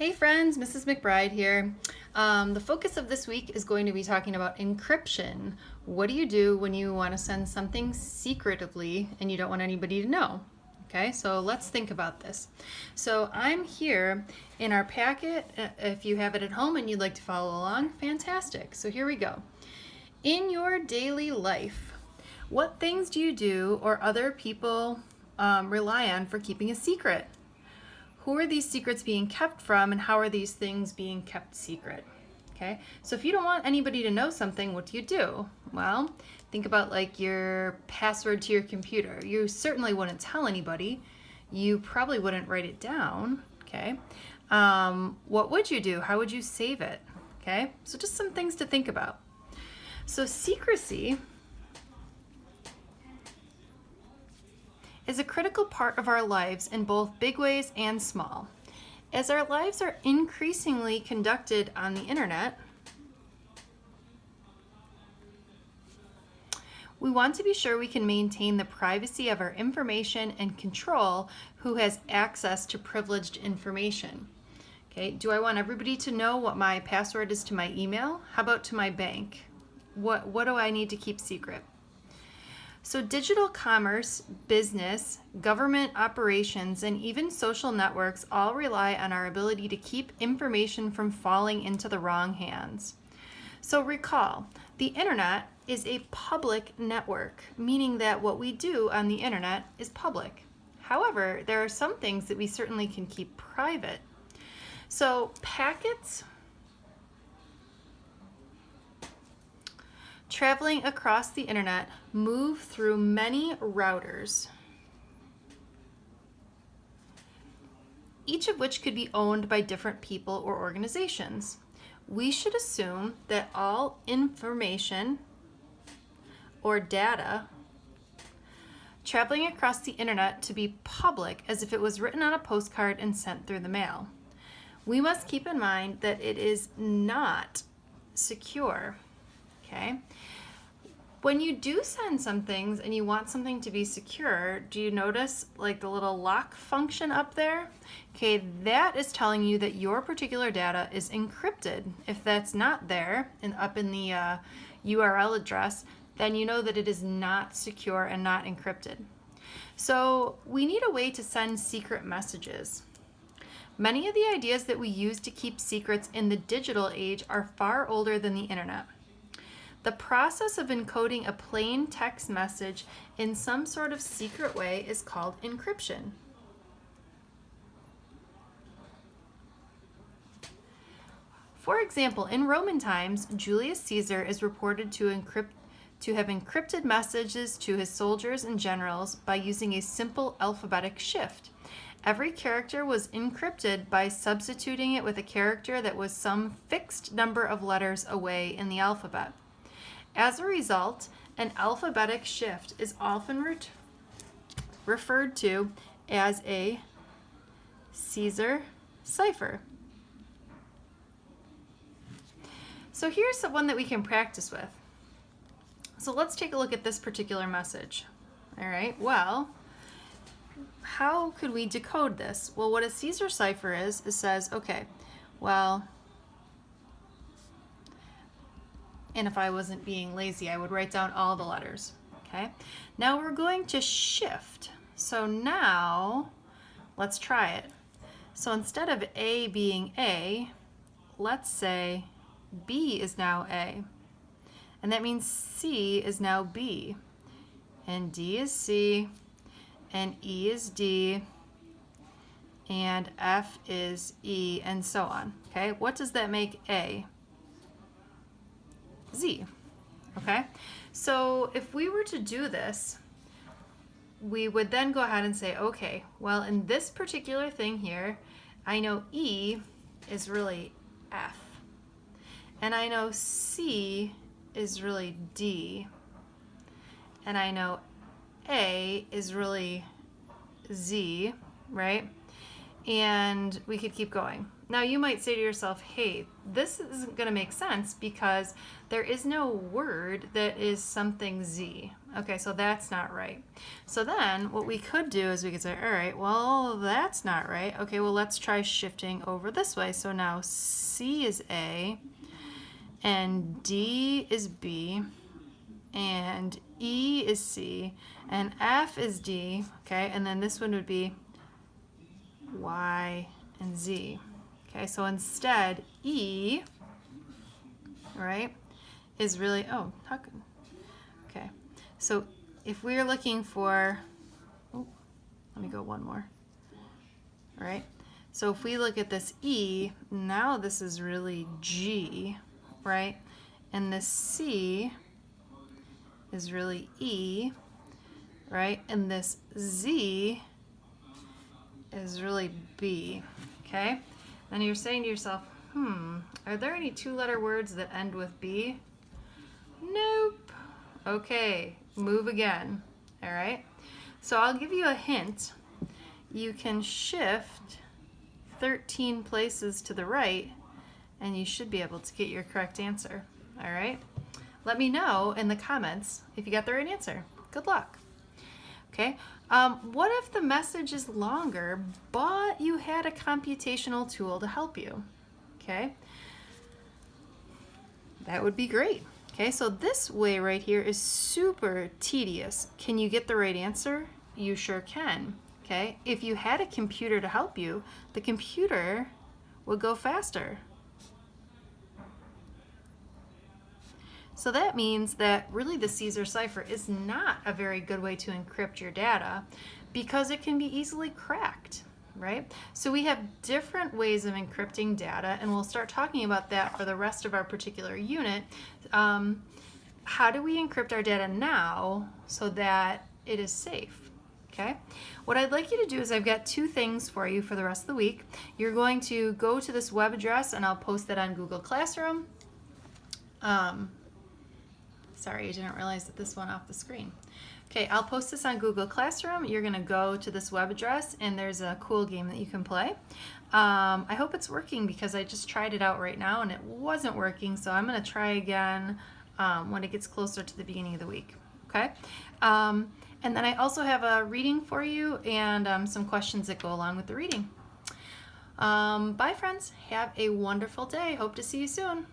Hey friends, Mrs. McBride here. The focus of this week is going to be talking about encryption. What do you do when you want to send something secretively and you don't want anybody to know? Okay, so let's think about this. So I'm here in our packet. If you have it at home and you'd like to follow along, fantastic. So here we go. In your daily life, what things do you do or other people rely on for keeping a secret? Who are these secrets being kept from, and how are these things being kept secret? Okay, so if you don't want anybody to know something, what do you do? Well, think about like your password to your computer. You certainly wouldn't tell anybody. You probably wouldn't write it down. Okay, what would you do? How would you save it? Okay, so just some things to think about. So secrecy is a critical part of our lives in both big ways and small. As our lives are increasingly conducted on the internet, we want to be sure we can maintain the privacy of our information and control who has access to privileged information. Okay, do I want everybody to know what my password is to my email? How about to my bank? What do I need to keep secret? So digital commerce, business, government operations, and even social networks all rely on our ability to keep information from falling into the wrong hands. So recall, the internet is a public network, meaning that what we do on the internet is public. However, there are some things that we certainly can keep private. So packets traveling across the internet move through many routers, each of which could be owned by different people or organizations. We should assume that all information or data traveling across the internet to be public as if it was written on a postcard and sent through the mail. We must keep in mind that it is not secure. Okay. When you do send some things and you want something to be secure, do you notice like the little lock function up there? Okay, that is telling you that your particular data is encrypted. If that's not there and up in the URL address, then you know that it is not secure and not encrypted. So we need a way to send secret messages. Many of the ideas that we use to keep secrets in the digital age are far older than the internet. The process of encoding a plain text message in some sort of secret way is called encryption. For example, in Roman times, Julius Caesar is reported to have encrypted messages to his soldiers and generals by using a simple alphabetic shift. Every character was encrypted by substituting it with a character that was some fixed number of letters away in the alphabet. As a result, an alphabetic shift is often referred to as a Caesar cipher. So here's the one that we can practice with. So let's take a look at this particular message. All right, well, how could we decode this? Well, what a Caesar cipher is, it says, okay, well, and if I wasn't being lazy, I would write down all the letters, okay? Now we're going to shift. So now, let's try it. So instead of A being A, let's say B is now A. And that means C is now B. And D is C, and E is D, and F is E, and so on, okay? What does that make A? Z, okay? So if we were to do this, we would then go ahead and say, okay, well, in this particular thing here, I know E is really F, and I know C is really D, and I know A is really Z, right? And we could keep going. Now you might say to yourself, hey, this isn't going to make sense because there is no word that is something Z. Okay, so that's not right. So then what we could do is we could say, all right, well, that's not right. Okay, well, let's try shifting over this way. So now C is A, and D is B, and E is C, and F is D, okay, and then this one would be Y and Z. Okay, so instead, E, right, is really, oh, how could, okay. So if we're looking for, oh, let me go one more, all right? So if we look at this E, now this is really G, right? And this C is really E, right? And this Z is really B, okay? Then you're saying to yourself, are there any two-letter words that end with B? Nope. Okay, move again, all right? So I'll give you a hint. You can shift 13 places to the right, and you should be able to get your correct answer, all right? Let me know in the comments if you got the right answer. Good luck. Okay, what if the message is longer, but you had a computational tool to help you? Okay, that would be great. Okay, so this way right here is super tedious. Can you get the right answer? You sure can. Okay, if you had a computer to help you, the computer would go faster. So that means that really the Caesar cipher is not a very good way to encrypt your data because it can be easily cracked, right? So we have different ways of encrypting data, and we'll start talking about that for the rest of our particular unit. How do we encrypt our data now so that it is safe? Okay, what I'd like you to do is I've got two things for you for the rest of the week. You're going to go to this web address, and I'll post that on Google Classroom. Sorry, I didn't realize that this went off the screen. Okay, I'll post this on Google Classroom. You're going to go to this web address, and there's a cool game that you can play. I hope it's working because I just tried it out right now, and it wasn't working, so I'm going to try again when it gets closer to the beginning of the week. Okay? And then I also have a reading for you and some questions that go along with the reading. Bye, friends. Have a wonderful day. Hope to see you soon.